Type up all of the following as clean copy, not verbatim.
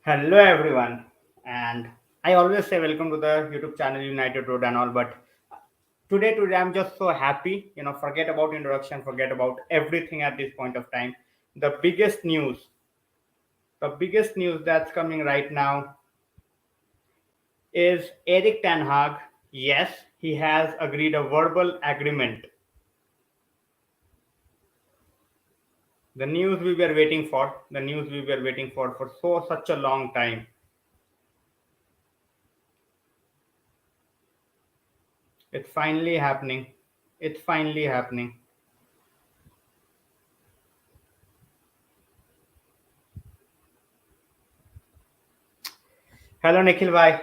Hello everyone, and I always say welcome to the YouTube channel United Road and all. But today I'm just so happy. Forget about introduction, forget about everything at this point of time. The biggest news that's coming right now is Eric Ten Hag. Yes, he has agreed a verbal agreement. The news we were waiting for. The news we were waiting for such a long time. It's finally happening. It's finally happening. Hello Nikhil bhai.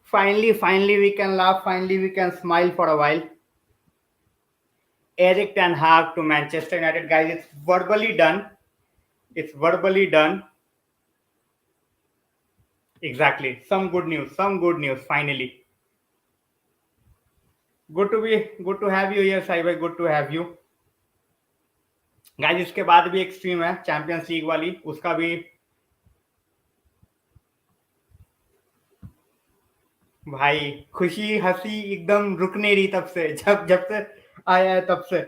Finally, we can laugh. Finally, we can smile for a while. Eric Ten Hag to Manchester United, guys. It's verbally done. It's verbally done. Exactly. Some good news. Some good news. Finally, good to have you here, Saibhai. Good to have you, guys. इसके बाद भी एक stream है Champions league वाली, उसका भी भाई खुशी हंसी एकदम रुक नहीं रही तब से जब जब से आया है तब से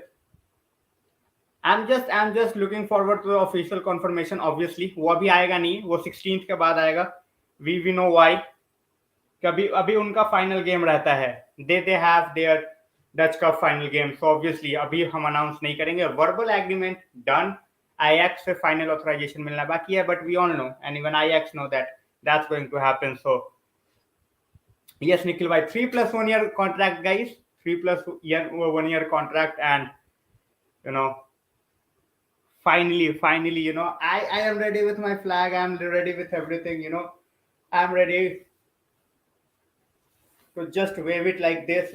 I'm just looking forward to the official confirmation. Obviously वो अभी आएगा नहीं, वो 16th के बाद आएगा. We know why. कभी अभी उनका फाइनल गेम रहता है. They have their Dutch cup final game, so obviously अभी हम अनाउंस नहीं करेंगे. Verbal agreement done. आईएक्स से फाइनल ऑथराइजेशन मिलना बाकी है, but we all know and even IX know that that's going to happen. So yes, Nikhil bhai, 3 + 1 year contract, guys. 3 + 1 year contract, and you know finally, I am ready with my flag. I'm ready with everything. I'm ready to just wave it like this,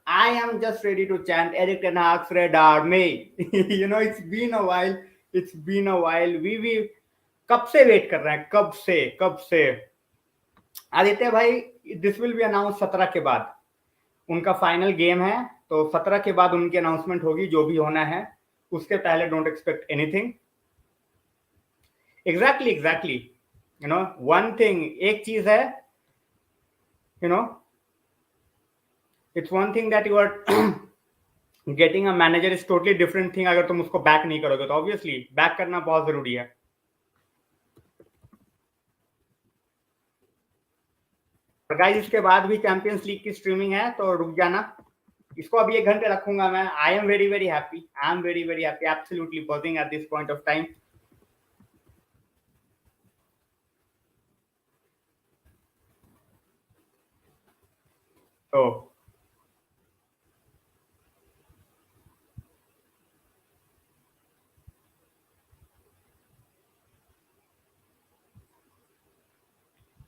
I am just ready to chant Eric Ten Hag's Red Army. It's been a while. We कब से wait कर रहे हैं, कब से आदित्य भाई. This will be announce 17 के बाद. उनका फाइनल गेम है, तो 17 के बाद उनकी अनाउंसमेंट होगी. जो भी होना है उसके पहले don't expect anything. Exactly. One thing, एक चीज है. It's one thing that you are getting a manager is totally different thing. अगर तुम उसको बैक नहीं करोगे तो ऑब्वियसली बैक करना बहुत जरूरी है. गाइस इसके बाद भी चैंपियंस लीग की स्ट्रीमिंग है, तो रुक जाना. इसको अभी 1 घंटे रखूंगा मैं. I am very happy. Absolutely buzzing at this point of time. तो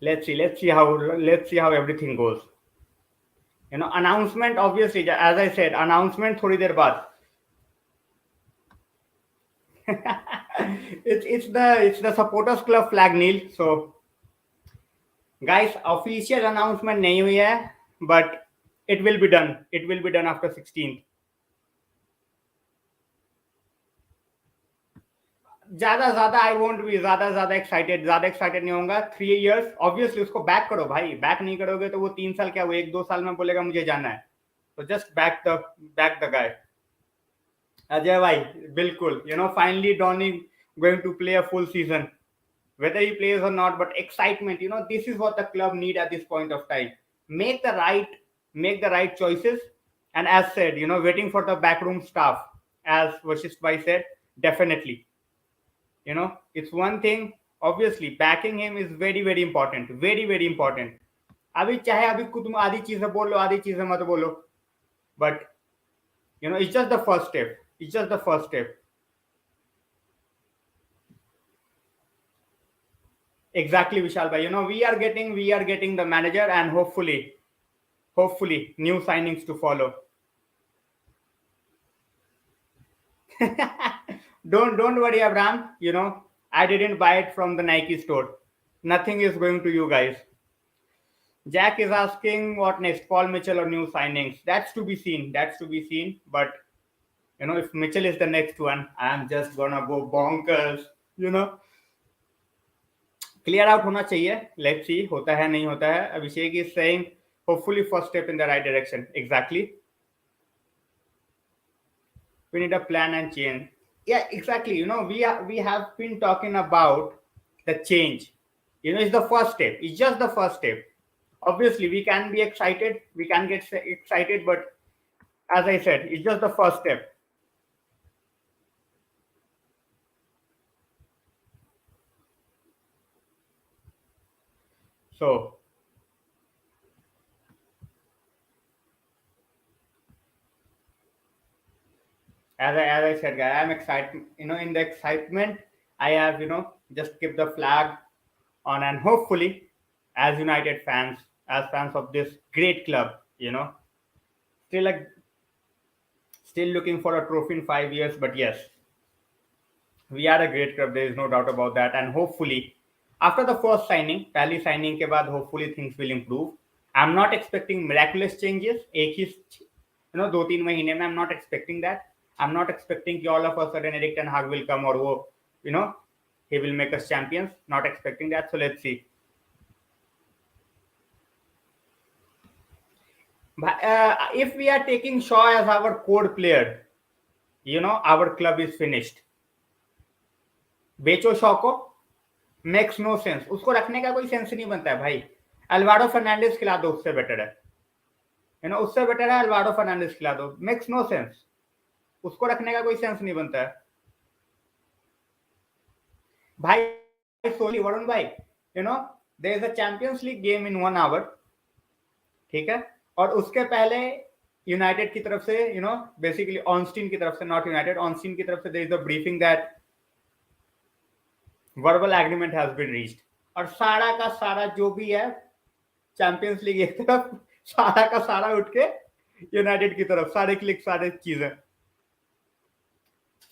let's see how everything goes. Announcement, obviously, as I said, announcement थोड़ी देर बाद. it's the supporters club flag, Neil. So guys, official announcement नहीं हुई है, but it will be done after 16th. ज्यादा आई won't B ज्यादा excited नहीं होगा. 3 years obviously उसको बैक करो भाई. बैक नहीं करोगे तो वो 3 साल क्या, वो 1-2 साल में बोलेगा मुझे जाना है. तो just back the guy. Ajay भाई बिल्कुल. Finally Donny going to play a full season, whether he plays or not, but excitement. This is what the club need at this point of time. Make the right choices, and as said, waiting for the backroom staff, as Vashist bhai said, definitely. It's one thing. Obviously backing him is very important. Very important. अभी चाहे अभी तुम आधी चीजें बोल लो, आधी चीजें मत बोलो, but it's just the first step. Exactly, Vishal bhai. We are getting the manager, and hopefully new signings to follow. Don't worry, Abraham. I didn't buy it from the Nike store. Nothing is going to you guys. Jack is asking what next, Paul Mitchell or new signings. That's to be seen. But If Mitchell is the next one, I'm just gonna go bonkers. Clear out होना चाहिए. Let's see होता है नहीं होता है. Abhishek is saying hopefully first step in the right direction. Exactly. We need a plan and change. Yeah, exactly. We have been talking about the change. It's the first step. It's just the first step. Obviously, we can be excited. We can get excited, but as I said, it's just the first step. So, as I said, guy, I'm excited. In the excitement, I have just keep the flag on, and hopefully, as United fans, as fans of this great club, still like still looking for a trophy in 5 years. But yes, we are a great club. There is no doubt about that. And hopefully, after the first signing, पहली signing के बाद, hopefully things will improve. I'm not expecting miraculous changes. एक ही 2-3 महीने में I'm not expecting that. I'm not expecting कि all of a sudden Erik Ten Hag will come और वो you know he will make us champions. Not expecting that. So let's see. If we are taking Shaw as our core player, our club is finished. बेचो Shaw को. Makes no sense. उसको रखने का कोई sense नहीं बनता है भाई. अल्वाडो फर्नांडिस खिला दो, उससे बेटर है. उससे बेटर है अल्वाडो फर्नांडिस खिला दो. Makes no sense. उसको रखने का कोई सेंस नहीं बनता है भाई. सोली वरुण भाई, there is a Champions League game in 1 hour. ठीक है. और उसके पहले यूनाइटेड की तरफ से बेसिकली ऑर्नस्टीन की तरफ से, नॉट यूनाइटेड, ऑर्नस्टीन की तरफ से there is a briefing that verbal agreement has been reached. और सारा का सारा जो भी है चैंपियंस लीग एक तरफ, सारा का सारा उठ के यूनाइटेड की तरफ, सारे क्लिक, सारे चीजें.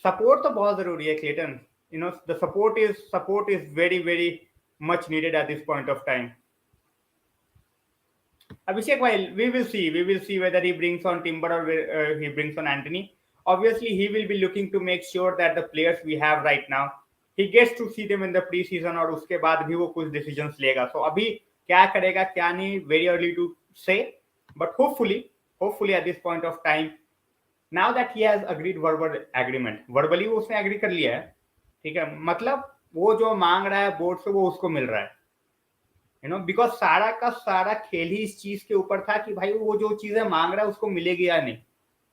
सपोर्ट तो बहुत जरूरी है Clayton. The support is very very much needed at this point of time. Abhishek, while we will see whether he brings on Timber or he brings on Anthony. Obviously, he will be looking to make sure that the players we have right now, he gets to see them in the pre-season और उसके बाद भी वो कुछ decisions लेगा. So अभी क्या करेगा क्या नहीं, very early to say, but hopefully at this point of time, now that he has agreed verbal agreement, verbally वो उसने agree कर लिया है. ठीक है. मतलब वो जो मांग रहा है बोर्ड से वो उसको मिल रहा है. बिकॉज सारा का सारा खेल ही इस चीज के ऊपर था कि भाई वो जो चीजें मांग रहा है उसको मिलेगी या नहीं.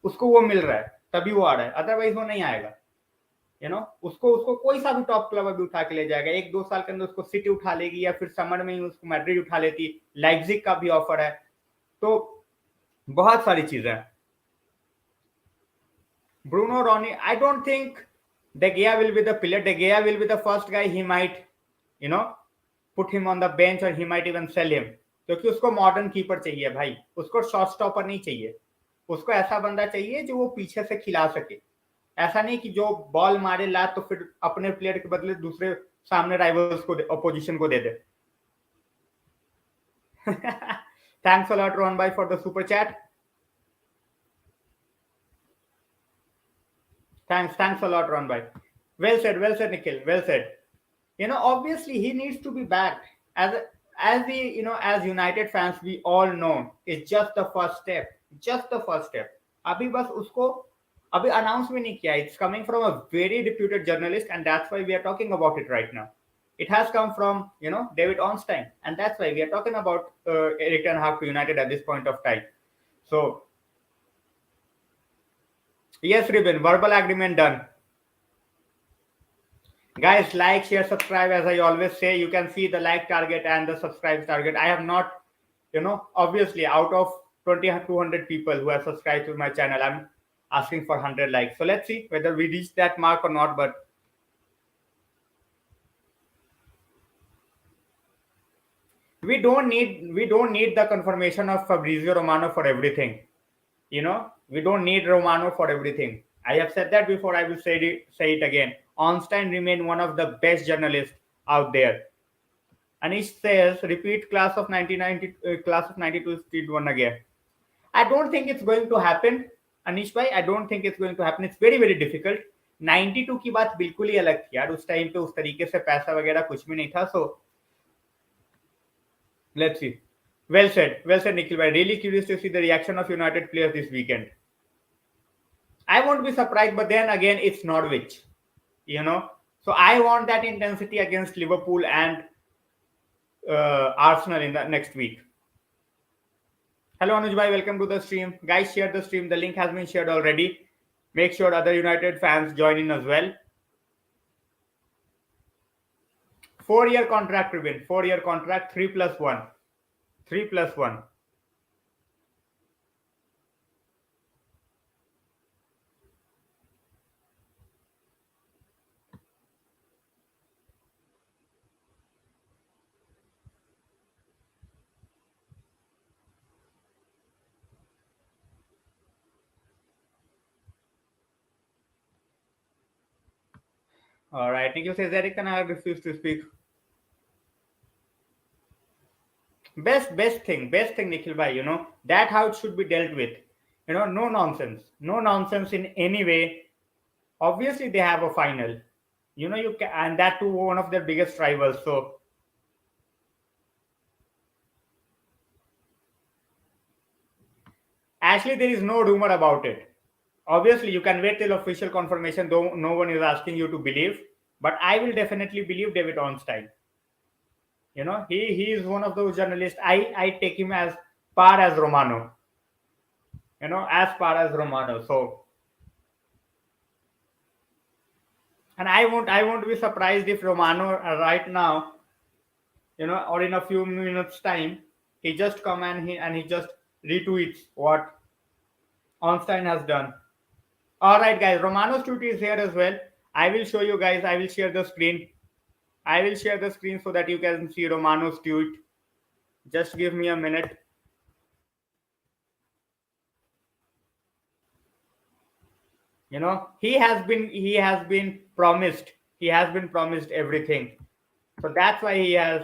उसको वो मिल रहा है तभी वो आ रहा है, अदरवाइज वो नहीं आएगा. उसको कोई सा भी टॉप क्लब अभी उठा के ले जाएगा. 1-2 साल के अंदर उसको सिटी उठा लेगी, या फिर समर में ही उसको मैड्रिड उठा लेती. लाइप्जिग का भी ऑफर है. तो बहुत सारी चीजें. Bruno Ronnie, I don't think De Gea will be the pillar. De Gea will be the first guy. He might put him on the bench or he might even sell him. क्योंकि उसको modern keeper चाहिए भाई. उसको shot stopper नहीं चाहिए. उसको ऐसा बंदा चाहिए जो वो पीछे से खिला सके. ऐसा नहीं कि जो बॉल मारे ला तो फिर अपने प्लेयर के बदले दूसरे सामने राइवल्स को, अपोजिशन को दे दे. थैंक्स अ लॉट रोहन भाई for the super chat. Thanks a lot, Ron bhai. Well said, Nikhil. Well said. Obviously he needs to be backed. As we, as United fans, we all know it's just the first step. Just the first step. अभी बस उसको अभी announce भी नहीं किया. It's coming from a very reputed journalist, and that's why we are talking about it right now. It has come from David Ornstein, and that's why we are talking about Erik Ten Hag to United at this point of time. So yes, Ribbon, verbal agreement done. Guys, like, share, subscribe. As I always say, you can see the like target and the subscribe target. I have not, obviously out of 200 people who have subscribed to my channel, I'm asking for 100 likes. So let's see whether we reach that mark or not. But we don't need the confirmation of Fabrizio Romano for everything. We don't need Romano for everything. I have said that before. I will say it again. Ornstein remain one of the best journalists out there. Anish says, repeat class of 1990, class of 92 still won again. I don't think it's going to happen. Anish भाई, I don't think it's going to happen, it's very very difficult. 92 की बात बिल्कुल ही अलग थी यार, उस time पे उस तरीके से पैसा वगैरह कुछ भी नहीं था. सो let's C. Well said, Nikhil bhai. Really curious to see the reaction of United players this weekend. I won't be surprised, but then again, it's Norwich, you know. So I want that intensity against Liverpool and Arsenal in the next week. Hello, Anuj bhai. Welcome to the stream. Guys, share the stream. The link has been shared already. Make sure other United fans join in as well. 4-year contract, Ruben. 4-year contract, 3+1. 3+1. All right. Nikhil says Eric and I refuse to speak. Best thing, Nikhil bhai. You know that how it should be dealt with. You know, no nonsense in any way. Obviously, they have a final. You know, you can, and that too one of their biggest rivals. So actually, there is no rumor about it. Obviously, you can wait till official confirmation, though no one is asking you to believe. But I will definitely believe David Ornstein. You know, he is one of those journalists. I take him as par as Romano. You know, as par as Romano. So, and I won't be surprised if Romano right now, you know, or in a few minutes time, he just come and he just retweets what Ornstein has done. All right, guys, Romano's tweet is here as well. I will show you guys. I will share the screen. I will share the screen so that you can see Romano's tweet. Just give me a minute. You know, he has been promised everything. So that's why he has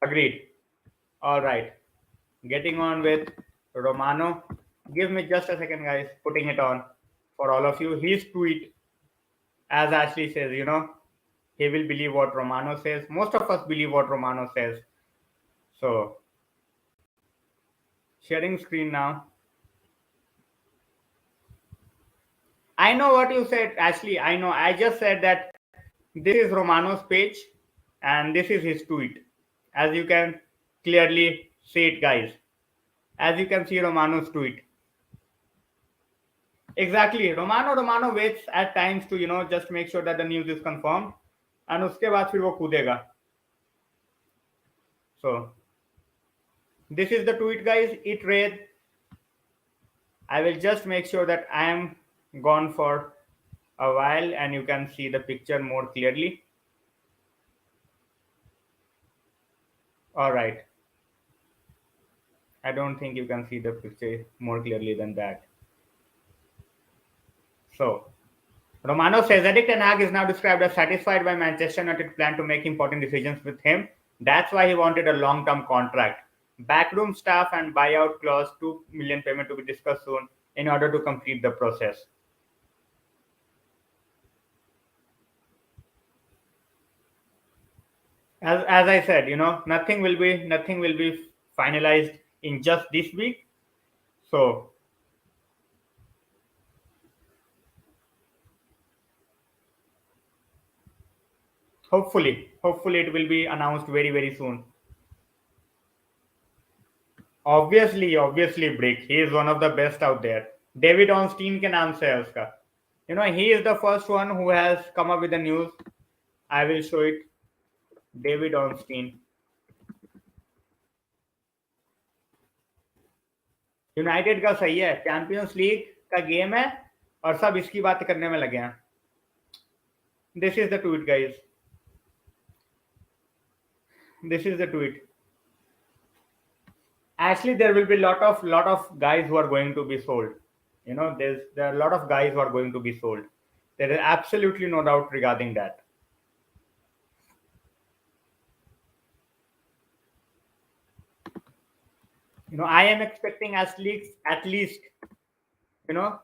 agreed. All right, getting on with Romano. Give me just a second, guys. Putting it on for all of you. His tweet, as Ashley says, you know, he will believe what Romano says. Most of us believe what Romano says. So, sharing screen now. I know what you said, Ashley. I know. I just said that this is Romano's page and this is his tweet. As you can clearly see it, guys. As you can see Romano's tweet. Exactly. Romano waits at times to, you know, just make sure that the news is confirmed. And उसके बाद फिर वो कूदेगा. So, this is the tweet, guys. It read, I will just make sure that I am gone for a while and you can see the picture more clearly. All right. I don't think you can see the picture more clearly than that. So, Romano says Erik Ten Hag is now described as satisfied by Manchester United plan to make important decisions with him. That's why he wanted a long-term contract. Backroom staff and buyout clause, 2 million payment to be discussed soon in order to complete the process. As I said, you know, nothing will be finalized in just this week. So hopefully it will be announced very soon. Obviously, Brick. He is one of the best out there. David Ornstein के नाम से है उसका. You know, he is the first one who has come up with the news. I will show it. David Ornstein. United का सही है. Champions league का game है और सब इसकी बात करने में लगे हैं. This is the tweet, guys. This is the tweet. Actually, there will be lot of guys who are going to be sold. You know, there are a lot of guys who are going to be sold. There is absolutely no doubt regarding that. I am expecting at least, you know,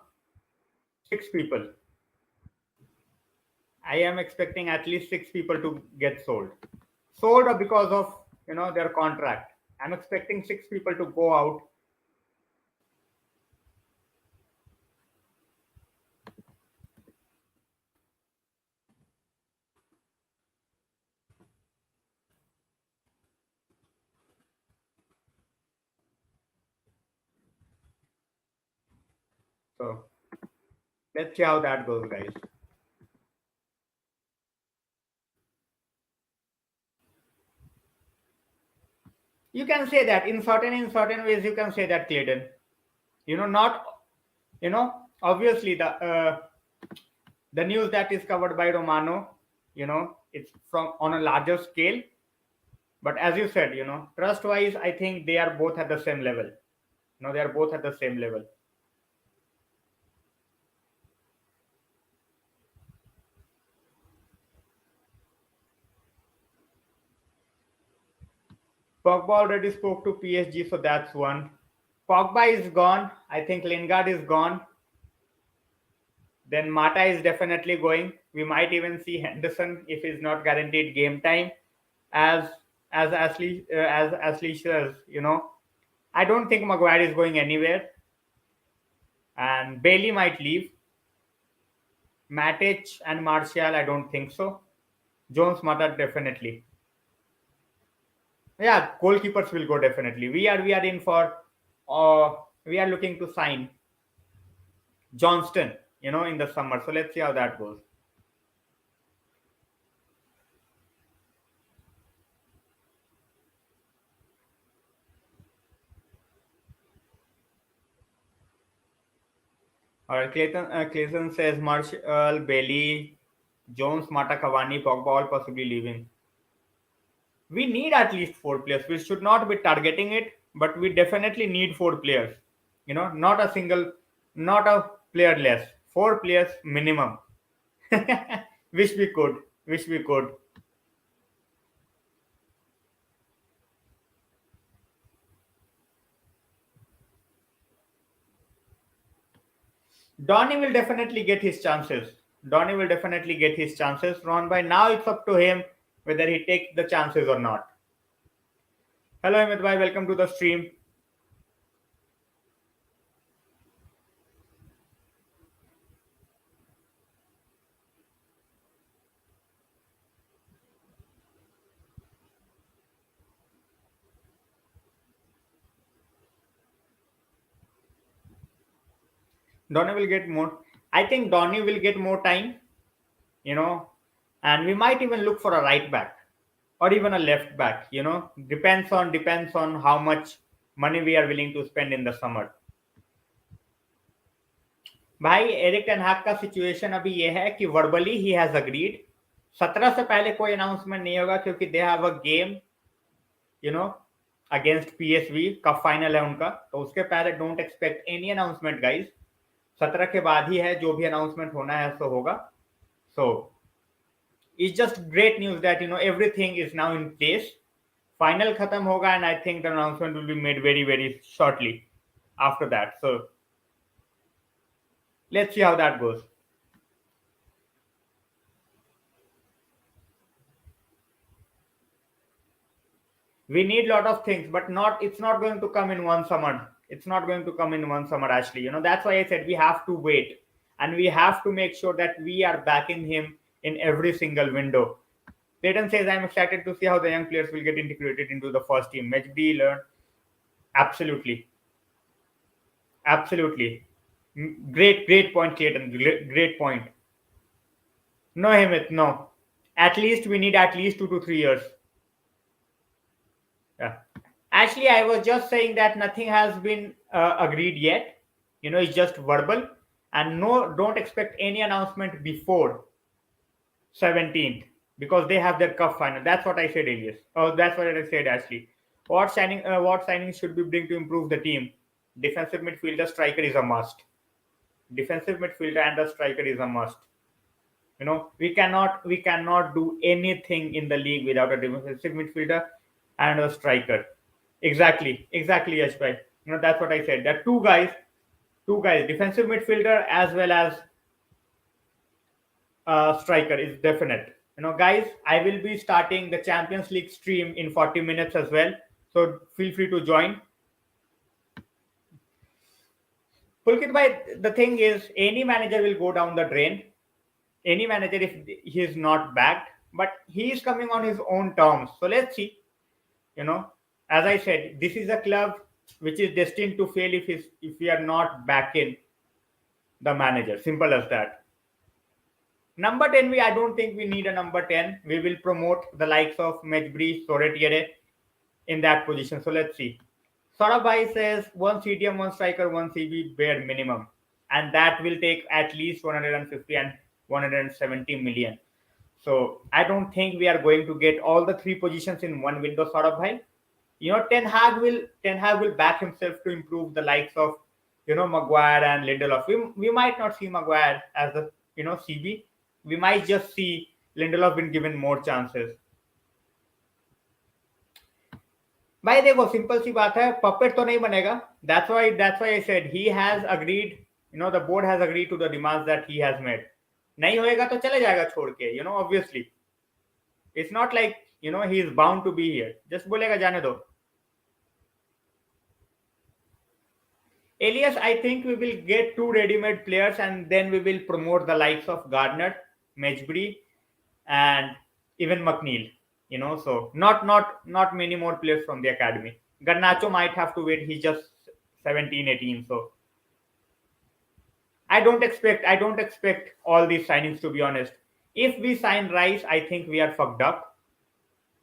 6 people. I am expecting at least 6 people to get sold or because of their contract. I'm expecting 6 people to go out. So let's see how that goes, guys. You can say that in certain ways. You can say that, Clayton. Not obviously the news that is covered by Romano. It's from on a larger scale. But as you said, trust wise, I think they are both at the same level. They are both at the same level. Pogba already spoke to PSG, so that's one. Pogba is gone. I think Lingard is gone. Then Mata is definitely going. We might even see Henderson if he's not guaranteed game time. As Ashley says, I don't think Maguire is going anywhere, and Bailey might leave. Matic and Martial, I don't think so. Jones, Mata definitely. Yeah, goalkeepers will go definitely. We are in for. Uh, we are looking to sign Johnston, in the summer. So let's see how that goes. All right, Clayton says Marshall, Bailey, Jones, Mata, Cavani, Pogba all possibly leaving. We need at least 4 players. We should not be targeting it, but we definitely need 4 players. Not a single, not a player less. 4 players minimum. Wish we could. Wish we could. Donny will definitely get his chances. Donny will definitely get his chances. Ron, by now it's up to him whether he takes the chances or not. Hello, Amit bhai. Welcome to the stream. Donny will get more. I think Donny will get more time, you know, and we might even look for a right back or even a left back. Depends on how much money we are willing to spend in the summer. भाई Erik ten हैग का situation अभी ये है कि verbally he has agreed 17 से पहले कोई announcement नहीं होगा क्योंकि they have a game you know against PSV cup final है उनका, तो उसके पहले don't expect any announcement guys. 17 के बाद ही है, जो भी अनाउंसमेंट होना है सो होगा. So it's just great news that everything is now in place. Final खत्म होगा and I think the announcement will be made very very shortly after that. So let's see how that goes. We need a lot of things, but it's not going to come in one summer. It's not going to come in one summer, Ashley. That's why I said we have to wait, and we have to make sure that we are backing him in every single window. Clayton says, I'm excited to see how the young players will get integrated into the first team. Mejdi learned. Absolutely. Absolutely. Great point, Clayton. Great point. No, Hemant, no. At least we need at least 2 to 3 years. Yeah. Actually, I was just saying that nothing has been agreed yet. It's just verbal, and no, don't expect any announcement before 17th because they have their cup final. That's what I said, Elias. Oh, that's what I said, Ashley. What signings should we bring to improve the team? Defensive midfielder, striker is a must. Defensive midfielder and a striker is a must. We cannot do anything in the league without a defensive midfielder and a striker. Exactly, Yash bhai. That's what I said. There are two guys, defensive midfielder as well as striker is definite. Guys, I will be starting the Champions League stream in 40 minutes as well. So feel free to join. Pulkit bhai, the thing is, any manager will go down the drain. Any manager if he is not backed, but he is coming on his own terms. So let's see. You know, as I said, this is a club which is destined to fail if we are not backing the manager. Simple as that. Number 10, I don't think we need a number 10. We will promote the likes of Mejbri, Soretiere in that position. So let's see. Saurabh says one CDM, one striker, one CB bare minimum. And that will take at least 150 and 170 million. So I don't think we are going to get all the three positions in one window, Saurabh. Ten Hag will back himself to improve the likes of Maguire and Lindelof. We might not see Maguire as the CB. We might just see Lindelof been given more chances. भाई देखो simple सी बात है puppet तो नहीं बनेगा that's why I said he has agreed the board has agreed to the demands that he has made नहीं होएगा तो चले जाएगा छोड़ के obviously it's not like he is bound to be here just बोलेगा जाने दो Elias, I think we will get two ready-made players and then we will promote the likes of Gardner, Mejbri, and even McNeil. So not many more players from the academy. Garnacho might have to wait. He's just 17, 18. So I don't expect all these signings, to be honest. If we sign Rice, I think we are fucked up.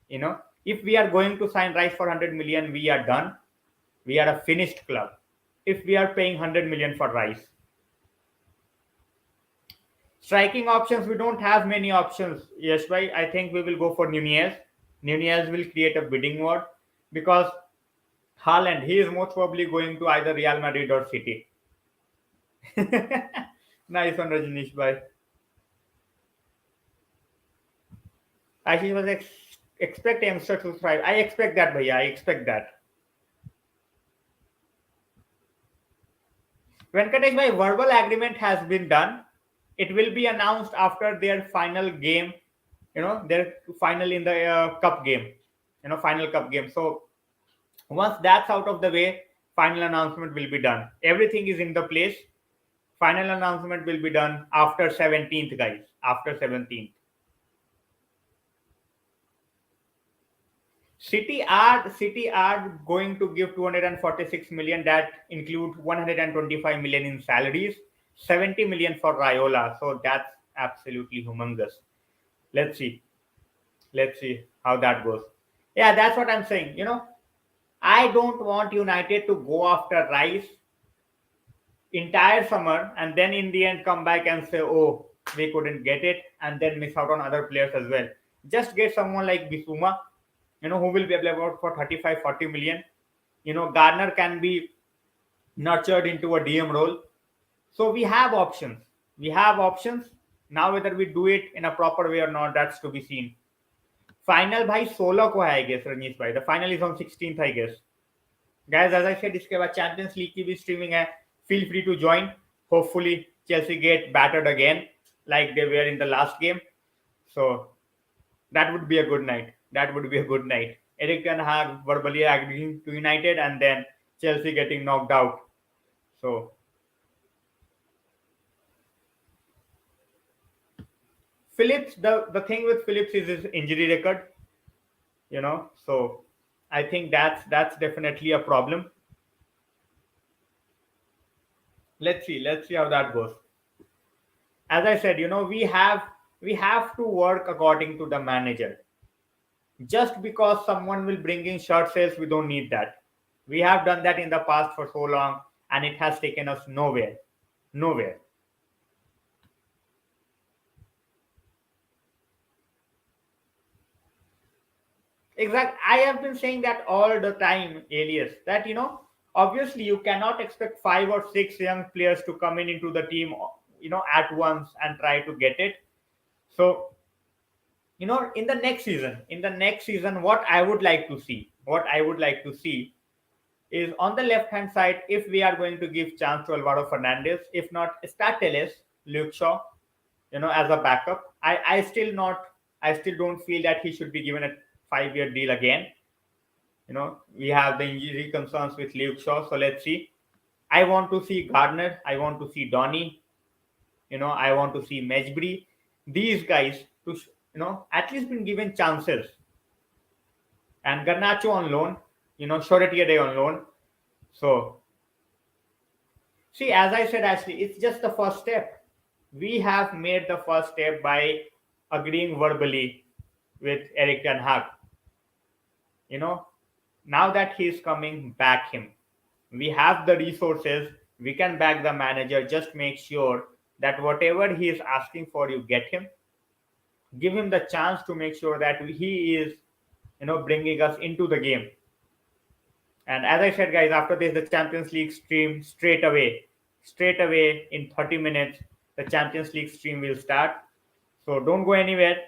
If we are going to sign Rice for 100 million, we are done. We are a finished club. If we are paying 100 million for Rice. Striking options, we don't have many options. Yes, bhai, I think we will go for Nunez. Nunez will create a bidding war because Haaland, he is most probably going to either Real Madrid or City. Nice one, Rajnish bhai. Ashish was expect youngster to thrive. I expect that, bhaiya. I expect that. Venkatesh bhai, verbal agreement has been done. It will be announced after their final game, their final in the cup game, final cup game. So once that's out of the way, final announcement will be done. Everything is in the place. Final announcement will be done after 17th, guys. After 17th. City are going to give 246 million. That include 125 million in salaries, 70 million for Raiola. So that's absolutely humongous. Let's see how that goes. Yeah, that's what I'm saying. I don't want United to go after Rice entire summer and then in the end come back and say, oh, we couldn't get it, and then miss out on other players as well. Just get someone like Bissouma, who will be available for 35, 40 million. Garner can be nurtured into a DM role. So we have options. Now whether we do it in a proper way or not, that's to be seen. Final भाई 16 को है I guess Rajneesh भाई. The final is on 16th I guess. Guys, as I said, इसके बाद Champions League की भी streaming है. Feel free to join. Hopefully Chelsea get battered again like they were in the last game. So that would be a good night. Erik Ten Hag verbally agreeing to United and then Chelsea getting knocked out. So Phillips, the thing with Phillips is his injury record. So I think that's definitely a problem. Let's see how that goes. As I said, we have to work according to the manager. Just because someone will bring in shirt sales, we don't need that. We have done that in the past for so long and it has taken us nowhere. Exactly. I have been saying that all the time, Elias, that obviously you cannot expect 5 or 6 young players to come into the team at once and try to get it. So in the next season, what I would like to see what I would like to see is on the left hand side, if we are going to give chance to Alvaro Fernandez, if not start Telles, Luke Shaw, as a backup. I still don't feel that he should be given a 5-year deal again. We have the injury concerns with Luke Shaw, so let's see. I want to see Gardner, I want to see Donny, I want to see Mejbri. These guys to at least been given chances. And Garnacho on loan, Shoretiade on loan. So see, as I said, Ashley, it's just the first step. We have made the first step by agreeing verbally with ERIK Ten Hag. Now that he is coming, back him. We have the resources. We can back the manager. Just make sure that whatever he is asking for, you get him. Give him the chance to make sure that he is, bringing us into the game. And as I said, guys, after this, the Champions League stream straight away in 30 minutes, the Champions League stream will start. So don't go anywhere.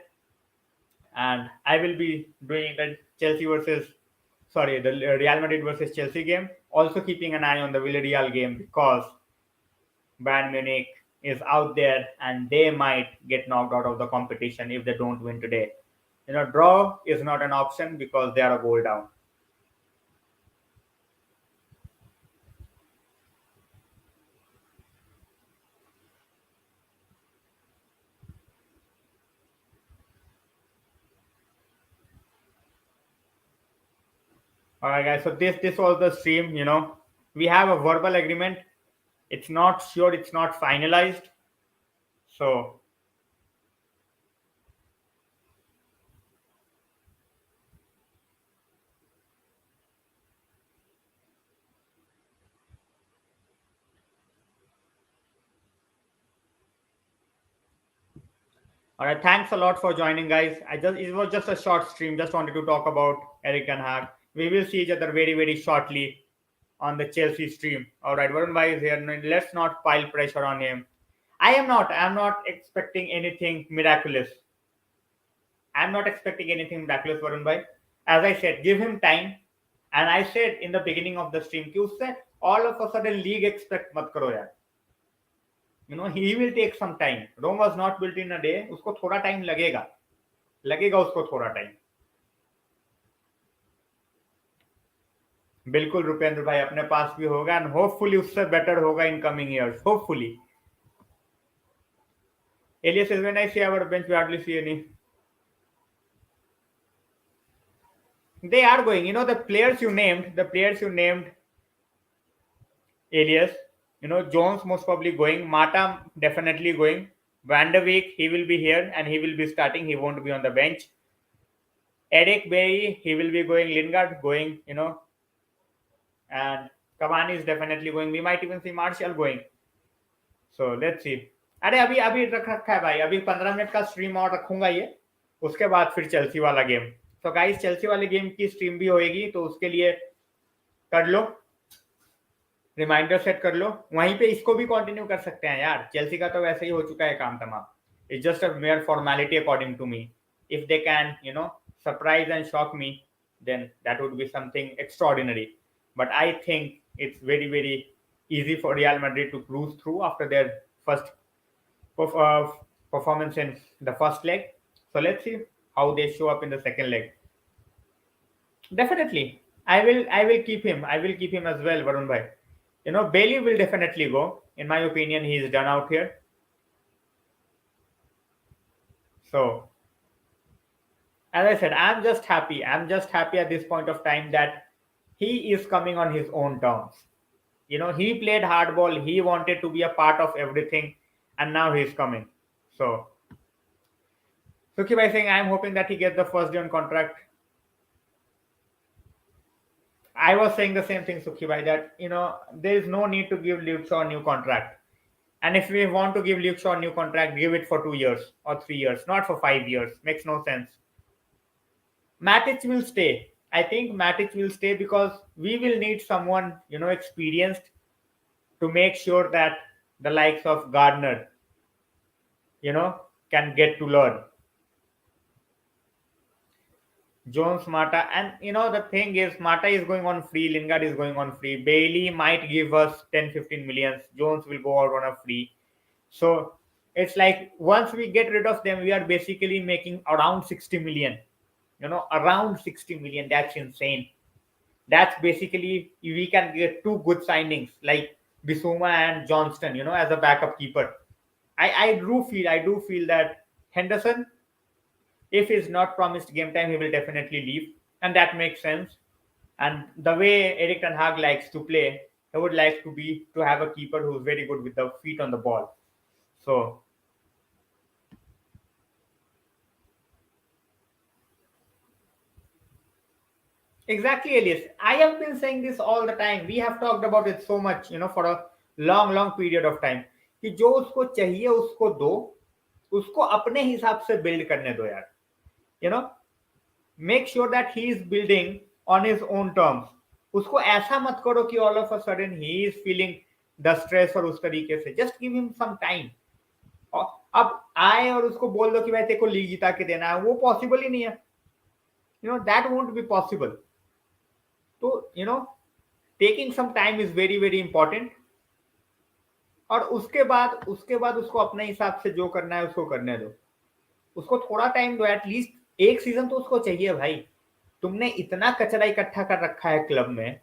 And I will be doing the Real Madrid versus Chelsea game. Also keeping an eye on the Villarreal game because Bayern Munich is out there and they might get knocked out of the competition if they don't win today. Draw is not an option because they are a goal down. All right, guys. So this was the stream. We have a verbal agreement. It's not sure. It's not finalized. So all right. Thanks a lot for joining, guys. It was just a short stream. Just wanted to talk about ERIK Ten Hag. We will see each other very, very shortly on the Chelsea stream. All right, Varun Bhai is here. Let's not pile pressure on him. I'm not expecting anything miraculous. I'm not expecting anything miraculous, Varun Bhai. As I said, give him time. And I said in the beginning of the stream, कि उससे all of a sudden league expect मत करो यार. He will take some time. Rome was not built in a day. उसको थोड़ा time लगेगा उसको थोड़ा time. बिल्कुल रुपेंद्र भाई अपने पास भी होगा एंड होपफुली उससे बेटर होगा in coming years hopefully. Elias says, when I see our bench, we hardly see any. They are going. The players you named, Elias, Jones most probably going. Mata definitely going. Van der Beek, he will be here and he will be starting. He won't be on the bench. Eric Bailly, he will be going. Lingard going, and Cavani is definitely going. We might even see Martial going. So let's see. अरे अभी रखा है भाई. अभी 15 minute का stream और रखूंगा ये. उसके बाद फिर चेल्सी वाला गेम. तो गाइस चेल्सी वाले गेम की स्ट्रीम भी होएगी तो उसके लिए कर लो, रिमाइंडर सेट कर लो. वहीं पे इसको भी कंटिन्यू कर सकते हैं यार. चेल्सी का तो वैसे ही हो चुका है काम तमाम. It's just a mere formality according to me. If they can surprise and shock me then that would be something extraordinary. But I think it's very, very easy for Real Madrid to cruise through after their first performance in the first leg. So let's see how they show up in the second leg. Definitely, I will keep him. I will keep him as well, Varun bhai. Bailey will definitely go. In my opinion, he is done out here. So, as I said, I'm just happy. I'm just happy at this point of time that he is coming on his own terms. He played hardball. He wanted to be a part of everything. And now he's coming. So, Sukhi bhai saying, I'm hoping that he gets the first day on contract. I was saying the same thing, Sukhi bhai, that, there is no need to give Luke Shaw a new contract. And if we want to give Luke Shaw a new contract, give it for 2 years or 3 years, not for 5 years. Makes no sense. Matic will stay. I think Matic will stay because we will need someone, experienced to make sure that the likes of Gardner, can get to learn. Jones, Mata, and the thing is, Mata is going on free, Lingard is going on free, Bailey might give us 10-15 millions, Jones will go out on a free. So it's like once we get rid of them, we are basically making around 60 million. Around 60 million. That's insane. That's basically we can get two good signings like Bissouma and Johnston, as a backup keeper. I do feel that Henderson, if he's not promised game time, he will definitely leave, and that makes sense. And the way Eric Ten Hag likes to play, he would like to have a keeper who's very good with the feet on the ball. So exactly, Elias. I have been saying this all the time. We have talked about it so much, for a long, long period of time. कि जो उसको चाहिए उसको दो, उसको अपने हिसाब से बिल्ड करने दो यार. You know, make sure that he is building on his own terms. उसको ऐसा मत करो कि all of a sudden he is feeling the stress और उस तरीके से. Just give him some time. अब आए और उसको बोल दो कि भाई तेरे को लीग जिता के देना है, वो पॉसिबल ही नहीं है. That won't be possible. तो taking some time is very very important. और उसके बाद उसको अपने हिसाब से जो करना है उसको करने दो. उसको थोड़ा टाइम दो, एटलीस्ट एक सीजन तो उसको चाहिए भाई. तुमने इतना कचरा इकट्ठा कर रखा है क्लब में,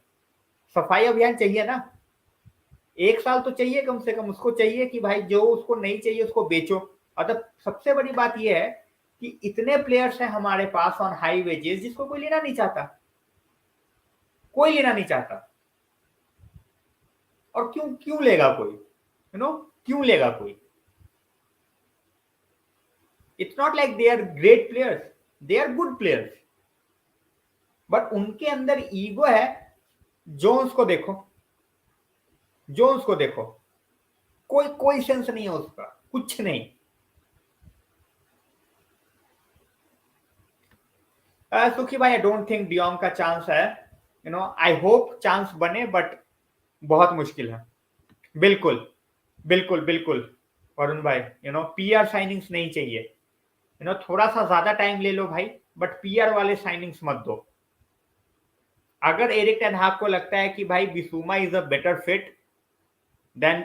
सफाई अभियान चाहिए ना. एक साल तो चाहिए कम से कम. उसको चाहिए कि भाई जो उसको नहीं चाहिए उसको बेचो. और तब सबसे बड़ी बात यह है कि इतने प्लेयर्स हैं हमारे पास ऑन हाई वेजेस जिसको कोई लेना नहीं चाहता. कोई लेना नहीं चाहता. और क्यों क्यों लेगा कोई? क्यों लेगा कोई? It's not like they are great players, they are good players, but उनके अंदर ईगो है. जोन्स को देखो, जोन्स को देखो, कोई कोई सेंस नहीं है उसका, कुछ नहीं. सुखी भाई, आई डोंट थिंक डियोंग का चांस है. आई होप चांस बने, बट बहुत मुश्किल है. बिल्कुल, बिल्कुल, बिल्कुल. वरुण भाई, पीआर साइनिंग्स नहीं चाहिए. थोड़ा सा ज्यादा टाइम ले लो भाई, बट पीआर वाले साइनिंग्स मत दो. अगर एरिक टेन हाग को लगता है कि भाई Bissouma is a better fit than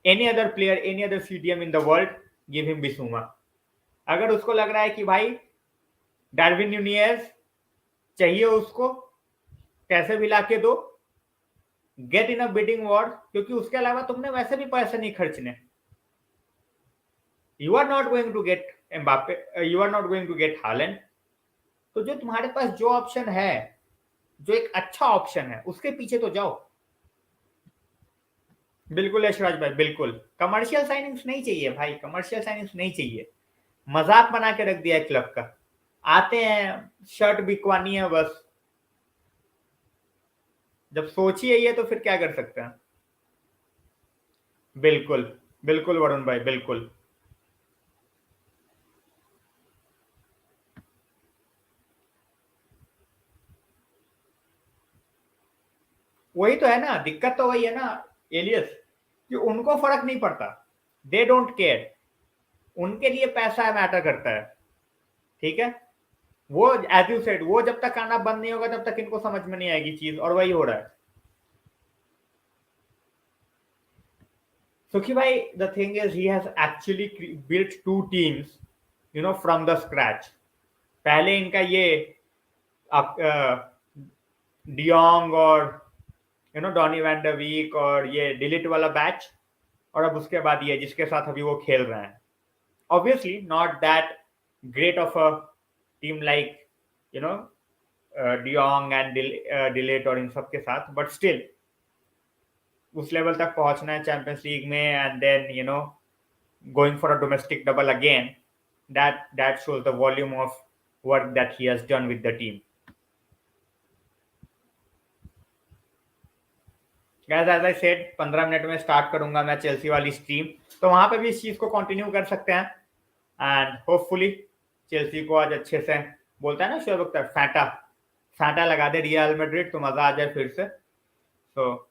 any other player, any other CDM in the world, give him Bissouma. अगर उसको लग रहा है कि भाई डार्विन न्यूनियज चाहिए उसको, कैसे भी लाके दो, get in a bidding war, क्योंकि उसके अलावा तुमने वैसे भी पैसे नहीं खर्चने. You are not going to get Mbappe, you are not going to get Haaland. तो जो तुम्हारे पास जो ऑप्शन है, जो एक अच्छा ऑप्शन है, उसके पीछे तो जाओ. बिल्कुल यशराज भाई, बिल्कुल. कमर्शियल साइनिंग्स नहीं चाहिए भाई, कमर्शियल साइनिंग्स नहीं चाहिए. मजाक बना के रख दिया है क्लब का. आते हैं, शर्ट बिकवानी है बस. जब सोचिए ये तो फिर क्या कर सकते हैं. बिल्कुल, बिल्कुल वरुण भाई, बिल्कुल. वही तो है ना, दिक्कत तो वही है ना एलियस, कि उनको फर्क नहीं पड़ता. They don't care. उनके लिए पैसा मैटर करता है. ठीक है. वो एज यू सेड, वो जब तक आना बंद नहीं होगा तब तक इनको समझ में नहीं आएगी चीज, और वही हो रहा है. सुखी भाई, the thing is he has actually built two teams, from the scratch. पहले इनका ये डियोंग और डॉनी वैन डर वीक और ये डिलीट वाला बैच, और अब उसके बाद ये जिसके साथ अभी वो खेल रहे हैं. Obviously not that great of a team like de Jong and delete और इन सब के साथ, बट स्टिल उस लेवल तक पहुंचना है चैंपियंस लीग में, and then going for a domestic double again, that shows the volume of work that he has done with the team. Guys, as I said, 15 minute में start करूंगा मैं Chelsea वाली stream, तो वहां पे भी इस चीज को कंटिन्यू कर सकते हैं. एंड होपफुली चेल्सी को आज अच्छे से, बोलता है ना शोएब अख्तर, फैंटा फैंटा लगा दे रियल मैड्रिड, तो मजा आ जाए फिर से. तो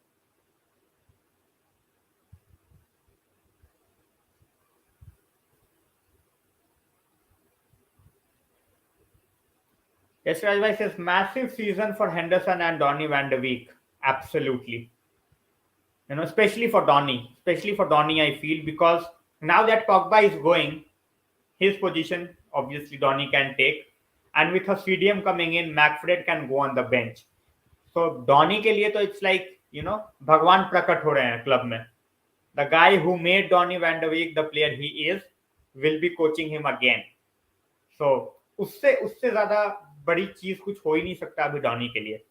Yes, Rajbhai says massive season for Henderson and Donny van de Beek. Absolutely. Especially for Donny, I feel, because now that Pogba is going, his position obviously Donny can take, and with a CDM coming in, McFred can go on the bench. So Donny के लिए तो it's like भगवान प्रकट हो रहे हैं club में. The guy who made Donny van de Beek the player he is will be coaching him again. So उससे उससे ज्यादा बड़ी चीज कुछ हो ही नहीं सकता अभी डॉनी के लिए.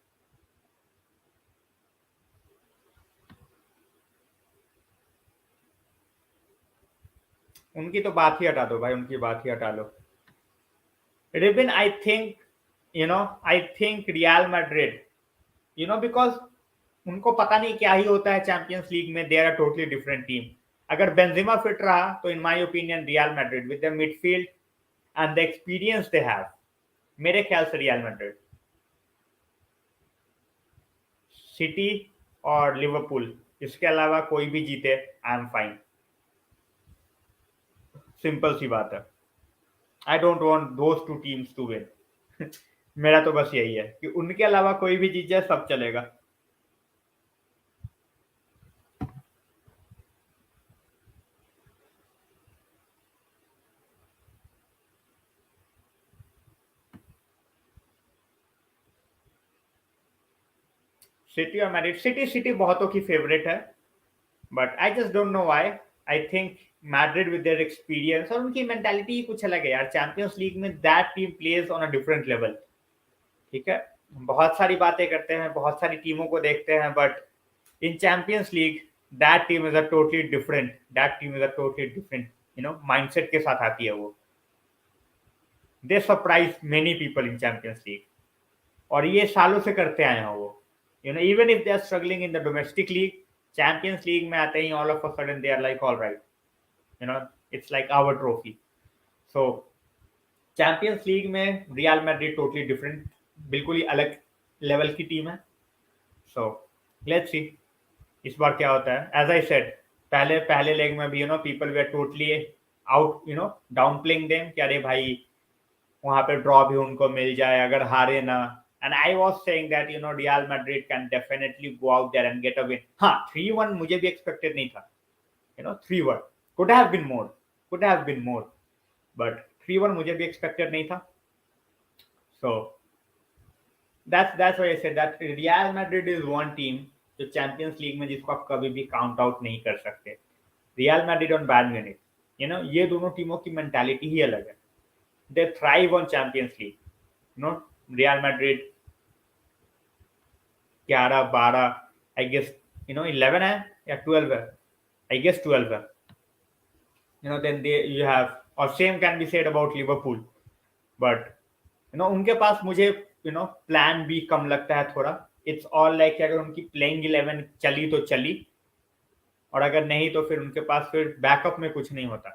उनकी तो बात ही हटा दो भाई, उनकी बात ही हटा लो. Ribin, I think Real Madrid, because उनको पता नहीं क्या ही होता है चैंपियंस लीग में. They are a totally different team. अगर बेंजेमा फिट रहा तो in my opinion Real Madrid with the midfield and the experience they have, मेरे ख्याल से रियल मैड्रिड. सिटी और लिवरपूल, इसके अलावा कोई भी जीते आई एम फाइन. सिंपल सी बात है. I don't want those two teams to win. मेरा तो बस यही है कि उनके अलावा कोई भी जीत जाए सब चलेगा. सिटी और मैड्रिड, सिटी बहुतों की फेवरेट है, but I just don't know why. I think Madrid with their experience, और उनकी मेंटालिटी ही कुछ अलग है यार. चैंपियंस लीग में that team plays on a different level. ठीक है, बहुत सारी बातें करते हैं, बहुत सारी टीमों को देखते हैं, but in Champions League that team is a totally different, mindset के साथ आती है वो. They surprise many people in Champions League, और ये सालों से करते आए हैं वो. Even if they are struggling in the domestic league, Champions League में आते ही all of a sudden they are like all right, it's like our trophy. So Champions League में रियल मैड्रिड टोटली डिफरेंट, बिल्कुल ही अलग level की team है. सो let's सी इस बार क्या होता है. एज आई सेड, पहले लेग में भी people were totally out, downplaying them कि अरे भाई वहां पे ड्रॉ भी उनको मिल जाए अगर हारे ना. And I was saying that Real Madrid can definitely go out there and get a win. हाँ, 3-1 मुझे भी एक्सपेक्टेड नहीं था. 3-1 could have been more, but 3-1 मुझे भी एक्सपेक्टेड नहीं था. So that's why I said that Real Madrid is one team जो चैंपियंस लीग में जिसको आप कभी भी काउंट आउट नहीं कर सकते. रियल मैड्रिड और बायर्न म्यूनिख, ये दोनों टीमों की मेंटालिटी ही अलग है. They thrive on Champions League. Real Madrid 11-12, I guess 11 है या 12 है, आई गेस 12 है. then you have, or same can be said about Liverpool, but उनके पास मुझे प्लान बी कम लगता है थोड़ा. इट्स ऑल लाइक अगर उनकी प्लेइंग 11 चली तो चली, और अगर नहीं तो फिर उनके पास फिर बैकअप में कुछ नहीं होता.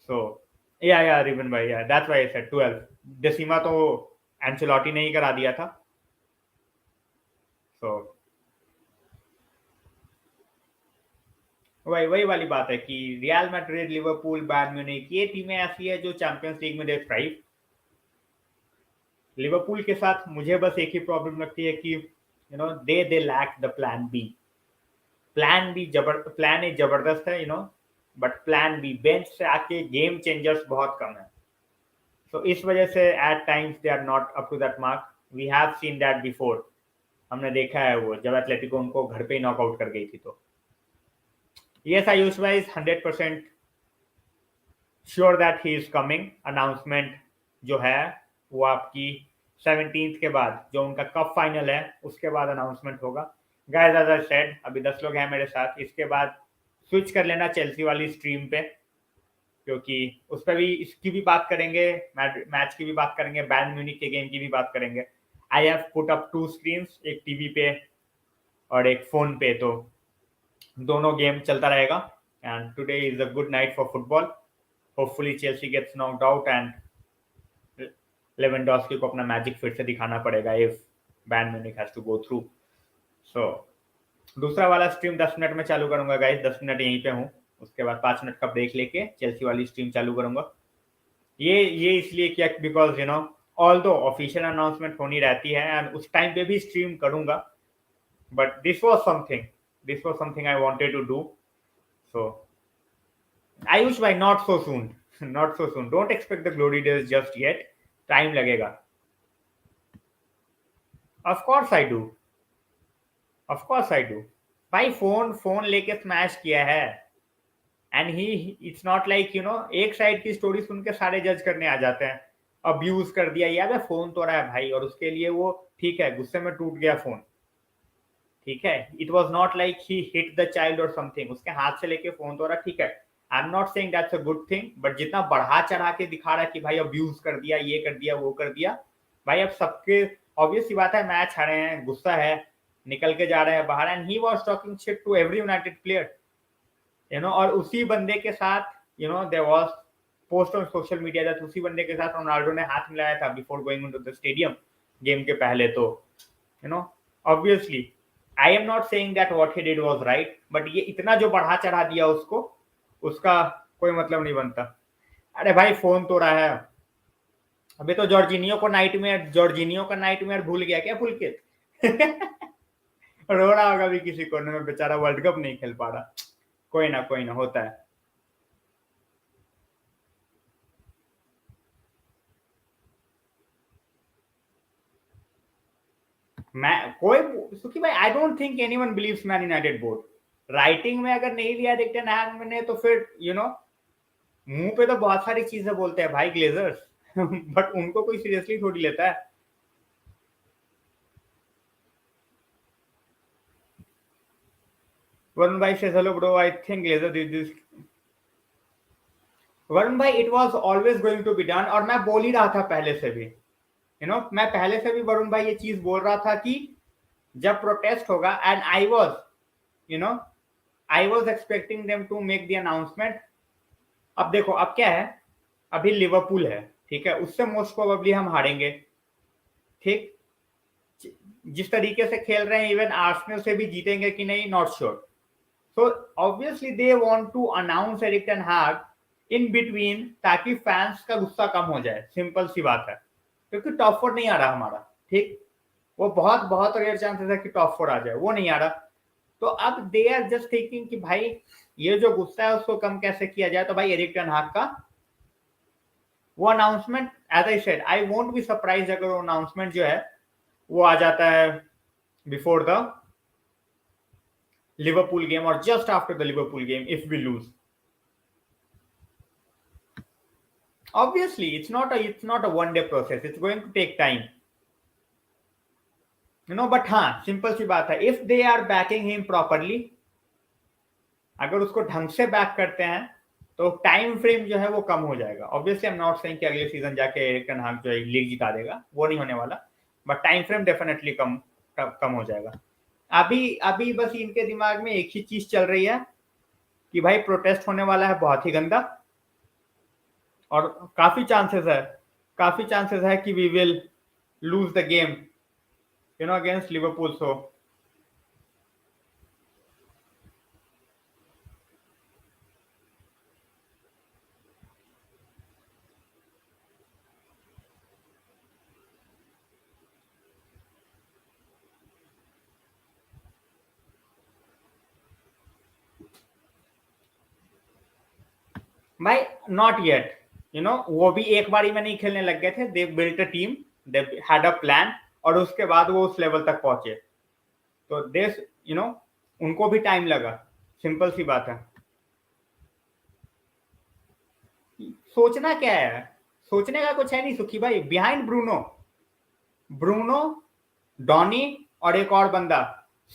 सो या रिबन भाई, या दैट्स व्हाई आई सेड 12. डेसिमा तो एंचेलोटी ने ही करा दिया था. सो वही वाली बात है कि real Madrid, Liverpool, Bayern Munich, ये टीमें ऐसी है जो चैंपियंस लीग में दे थ्राइव. लिवरपूल के साथ मुझे बस एक ही प्रॉब्लम लगती है कि they lack the plan B. Plan A जबरदस्त है, बट प्लान बी बेंच से आके गेम चेंजर्स बहुत कम है. सो इस वजह से at times they are not up to that mark. We have seen that before. हमने देखा है वो जब एथलेटिको उनको घर पे ही नॉकआउट कर गई थी. तो yes, आयुष भाई is 100% sure that he is coming. Announcement जो है वो आपकी 17th के बाद, जो उनका कप फाइनल है उसके बाद अनाउंसमेंट होगा. गाइस एज आई सेड, अभी 10 लोग हैं मेरे साथ. इसके बाद स्विच कर लेना चेल्सी वाली स्ट्रीम पे, क्योंकि उस पर भी इसकी भी बात करेंगे, मैच की भी बात करेंगे, बायर्न म्यूनिख के गेम की भी बात करेंगे. I have put up 2 screens, एक टीवी पे और एक फोन पे, तो दोनों गेम चलता रहेगा. And today is a good night for football. Hopefully Chelsea gets knocked out and Lewandowski को अपना मैजिक फिर से दिखाना पड़ेगा if Bayern Munich has to go through. So दूसरा वाला स्ट्रीम 10 मिनट में चालू करूंगा गाइस. 10 मिनट यहीं पे हूँ, उसके बाद 5 मिनट का ब्रेक लेके चेल्सी वाली स्ट्रीम चालू करूंगा. ये इसलिए किया बिकॉज ऑल्दो ऑफिशियल अनाउंसमेंट होनी रहती है एंड उस टाइम पे भी स्ट्रीम करूंगा, but this was something I wanted to do. So Ayush भाई, not so soon, not so soon, don't expect the glory days just yet, time लगेगा. Of course I do, of course I do. भाई phone phone लेके smash किया है and he, it's not like एक side की story सुन के सारे जज करने आ जाते हैं. अब्यूज कर दिया यार, फोन तो रहा है भाई, और उसके लिए वो ठीक है, गुस्से में टूट गया फोन, ठीक है. It was not like he hit the child और समथिंग, उसके हाथ से लेके फोन तो रहा, ठीक है. आई am not saying that's a good thing, but जितना बढ़ा चढ़ा के दिखा रहा है कि भाई अब्यूज कर दिया, ये कर दिया, वो कर दिया, भाई अब सबके ऑब्वियस सी बात है, मैच हारे हैं, गुस्सा है, निकल के जा रहे हैं बाहर, and he was talking shit to every United player, और उसी बंदे के साथ there was post on social media that उसी बंदे के साथ रोनाल्डो ने हाथ मिलाया था before going into the stadium, game के पहले. तो obviously I am not saying that what he did was right, but ये इतना जो बढ़ा चढ़ा दिया उसको, उसका कोई मतलब नहीं बनता. अरे भाई फोन तो रहा है. अभी तो जॉर्जिनियो का नाइटमेयर भूल गया क्या पुलकित? रो रहा होगा भी किसी कोने में, बेचारा वर्ल्ड कप नहीं खेल पा रहा. कोई ना होता है. मैं कोई सुखी भाई, I don't think anyone believes Man United board. Writing में अगर नहीं लिया देखते हैग ने, तो फिर मुंह पे तो बहुत सारी चीजें बोलते हैं भाई ग्लेजर्स, बट उनको कोई सीरियसली थोड़ी लेता है. वरुण भाई से hello bro, I think Glazer did this. Varun भाई, it was always going to be done, और मैं बोल ही रहा था पहले से भी, मैं पहले से भी वरुण भाई ये चीज बोल रहा था कि जब प्रोटेस्ट होगा, and you know I was expecting them to make the announcement. अब देखो अब क्या है, अभी लिवरपूल है, ठीक है, उससे मोस्ट प्रोबेबली हम हारेंगे, ठीक. जिस तरीके से खेल रहे हैं इवन आर्सेनल से भी जीतेंगे कि नहीं, not sure. So obviously they want to announce Erik ten Hag in between, ताकि फैंस का गुस्सा कम हो जाए, सिंपल सी बात है, क्योंकि टॉप फोर नहीं आ रहा हमारा, ठीक. वो बहुत बहुत रेयर चांसेस है कि टॉप फोर आ जाए, वो नहीं आ रहा. तो अब दे आर जस्ट थिंकिंग कि भाई ये जो गुस्सा है उसको कम कैसे किया जाए. तो भाई एरिक टेन हाग का वो announcement, as I said, I won't be surprise अगर वो अनाउंसमेंट जो है वो आ जाता है बिफोर द लिवरपूल गेम और just after the Liverpool game if we lose. Obviously it's not a one day process, it's going to take time, but हाँ सिंपल सी बात है, if they are backing him properly, अगर उसको ढंग से back करते हैं, तो टाइम फ्रेम जो है वो कम हो जाएगा. Obviously I am not saying कि अगले सीजन जाके एरिक टेन हाग जो है लीग जिता देगा, वो नहीं होने वाला, but time frame definitely come हो जाएगा. अभी अभी बस इनके दिमाग में एक ही चीज चल रही है कि भाई प्रोटेस्ट होने वाला है बहुत ही गंदा, और काफी चांसेस है कि we will lose the game against Liverpool. So भाई नॉट येट, वो भी एक बारी में नहीं खेलने लग गए थे. They built a team, they had a plan, और उसके बाद वो उस लेवल तक पहुंचे. तो देश उनको भी टाइम लगा, सिंपल सी बात है. सोचना क्या है, सोचने का कुछ है नहीं सुखी भाई. बिहाइंड ब्रूनो, ब्रूनो, डॉनी और एक और बंदा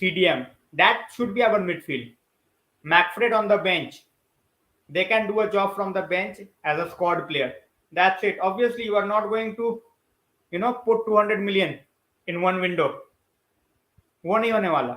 CDM, that should be our midfield. McFred on the bench, they can do a job from the bench as a squad player. That's it. Obviously you are not going to put 200 million in one window, वो नहीं होने वाला.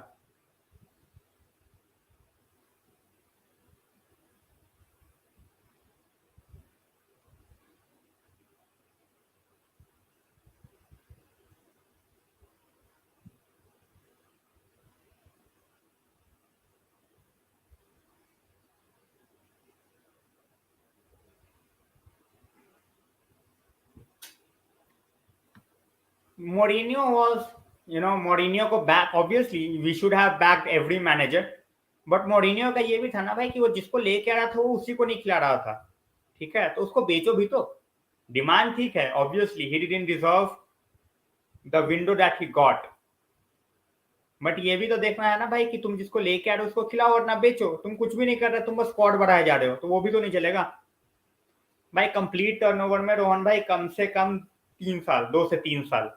Mourinho was, Mourinho को back, obviously we should have backed every manager, but Mourinho का ये भी था ना भाई कि वो जिसको लेके आ रहा था वो उसी को नहीं खिला रहा था, ठीक है, तो उसको बेचो भी तो, डिमांड ठीक है, obviously he didn't deserve the window that he got, but ये भी तो देखना है ना भाई कि तुम जिसको लेके आ रहे हो उसको खिलाओ और ना बेचो, तुम कुछ भी नहीं कर रहे, तुम बस स्क्वाड बढ़ाए जा रहे हो, तो वो भी तो नहीं चलेगा भाई। कंप्लीट टर्नओवर में रोहन भाई कम से कम 3 साल, 2 से 3 साल,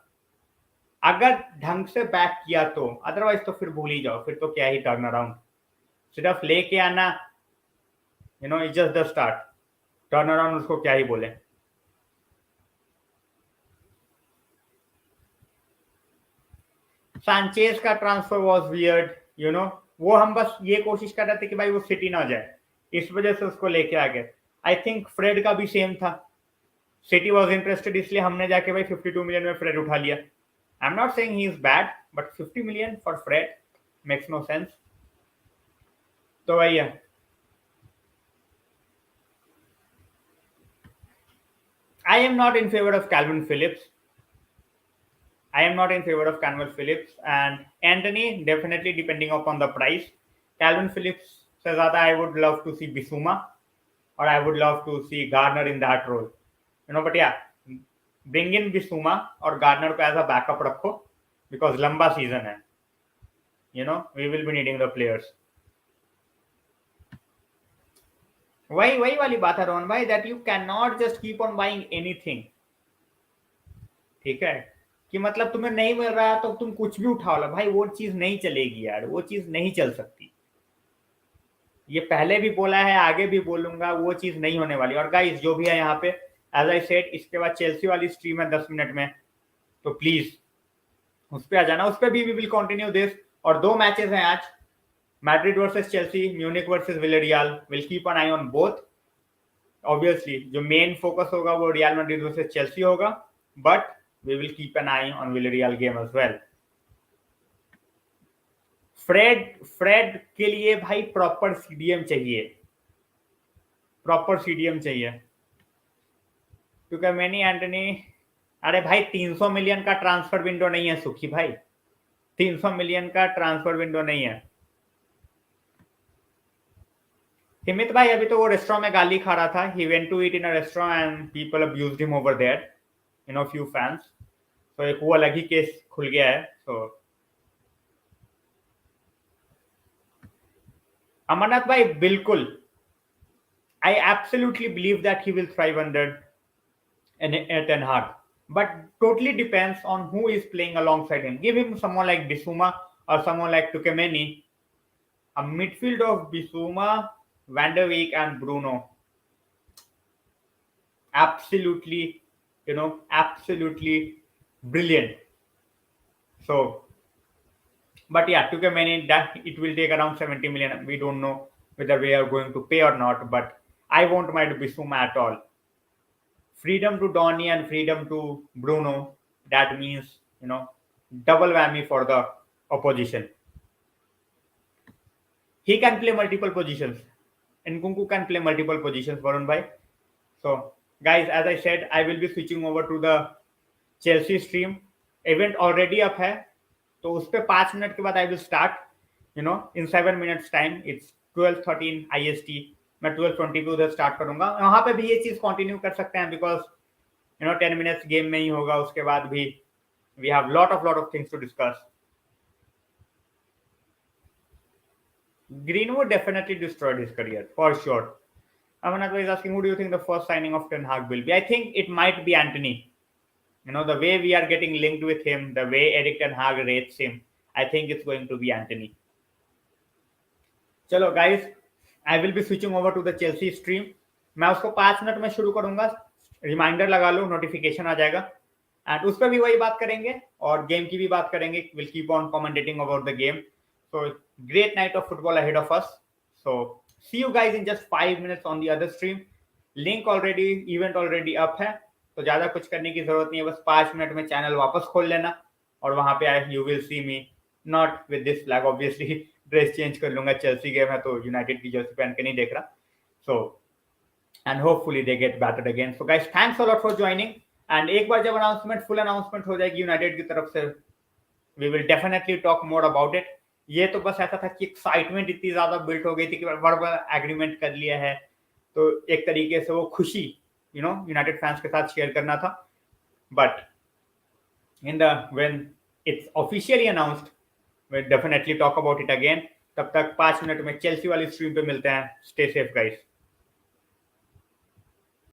अगर ढंग से बैक किया तो, अदरवाइज तो फिर भूल ही जाओ, फिर तो क्या ही टर्न अराउंड, सिर्फ लेके आना, it's just the start, turn around उसको क्या ही बोले। सांचेज का ट्रांसफर वाज वियर्ड, वो हम बस ये कोशिश कर रहे थे कि भाई वो सिटी ना जाए, इस वजह से उसको लेके आ गए। आई थिंक फ्रेड का भी सेम था, सिटी वाज इंटरेस्टेड, इसलिए हमने जाके भाई 52 मिलियन में फ्रेड उठा लिया। I am not saying he is bad, but 50 million for Fred makes no sense. तो वही है, I am not in favor of Calvin Phillips. I am not in favor of Calvin Phillips and Anthony, definitely depending upon the price. Calvin Phillips से ज़्यादा I would love to see Bissouma or I would love to see Garner in that role. But yeah, bring in Bissouma और Garner को as a backup रखो because लंबा season है. We will be needing the players. वही वाली बात है रोहन भाई, that you cannot just keep on buying anything. ठीक है, कि मतलब तुम्हें नहीं मिल रहा तो तुम कुछ भी उठा लो भाई, वो चीज नहीं चलेगी यार, वो चीज नहीं चल सकती। ये पहले भी बोला है, आगे भी बोलूंगा, वो चीज नहीं होने वाली। और गाइस जो भी है यहाँ पे, एज आई सेड, इसके बाद चेल्सी वाली स्ट्रीम है 10 मिनट में, तो प्लीज उस पर आ जाना, उस पर भी वी विल कंटिन्यू दिस। और 2 मैचेस हैं आज, Madrid versus Chelsea, Munich versus Villarreal, will keep an eye on both. Obviously जो मेन फोकस होगा वो रियल मैड्रिड वर्सेस चेल्सी होगा, but we will keep an eye on Villarreal game as well. Fred के लिए भाई proper CDM चाहिए, क्योंकि many Antony, अरे भाई 300 मिलियन का ट्रांसफर विंडो नहीं है सुखी भाई, 300 मिलियन का ट्रांसफर विंडो नहीं है। हिमित भाई अभी तो वो रेस्टोरेंट में गाली खा रहा था, he went to eat in a restaurant and people abused him over there, few fans, तो एक वो अलग ही केस खुल गया है। तो अमरनाथ भाई बिल्कुल, I absolutely believe that he will thrive under Ten Hag, but totally depends on who is playing alongside him. Give him someone like Bissouma और समवन लाइक टुकेमेनी, a midfield of Bissouma, Van der Beek and Bruno, absolutely brilliant. So, but yeah, Tuchemani, that it will take around 70 million. We don't know whether we are going to pay or not, but I won't mind Bissouma at all. Freedom to Donny and freedom to Bruno, that means double whammy for the opposition. He can play multiple positions, and Nkunku can play multiple positions, Varun bhai. So guys, as I said, I will be switching over to the Chelsea stream. Event already up है, तो उस पे 5 minute के बाद I will start in 7 minutes time. It's 12:13 IST, मैं 12:20 पे उधर start करूंगा। वहां पे भी ये चीज कंटिन्यू कर सकते हैं, बिकॉज 10 मिनट्स गेम में ही होगा, उसके बाद भी we have lot of things to discuss. Greenwood definitely destroyed his career for sure. Amanat is asking, who do you think the first signing of Ten Hag will be? I think it might be Anthony. The way we are getting linked with him, the way Erik Ten Hag rates him, I think it's going to be Anthony. चलो guys, I will be switching over to the Chelsea stream. मैं उसको 5 minute में शुरू करूंगा, reminder लगा लो, notification आ जाएगा, and उस पर भी वही बात करेंगे और गेम की भी बात करेंगे। Will keep on commentating about the game. So great night of football ahead of us. So see you guys in just 5 minutes on the other stream. Link event already up है, तो ज्यादा कुछ करने की जरूरत नहीं है, बस 5 मिनट में चैनल वापस खोल लेना और वहां पे you will see me not with this flag, obviously dress change कर लूंगा, चेल्सी गेम है तो यूनाइटेड की जर्सी पहन के नहीं देख रहा। So and hopefully they get battered again. So guys, thanks a lot for joining. And एक बार जब अनाउंसमेंट फुल अनाउंसमेंट हो जाएगी यूनाइटेड की तरफ से, we will definitely talk more about it. ये तो बस ऐसा था कि एक्साइटमेंट इतनी ज्यादा बिल्ट हो गई थी कि वर्बल एग्रीमेंट कर लिया है, तो एक तरीके से वो खुशी यूनाइटेड फैंस के साथ शेयर करना था। But when it's officially announced, we'll definitely talk about it again। तब तक 5 मिनट में चेल्सी वाली स्ट्रीम पे मिलते हैं। Stay safe guys.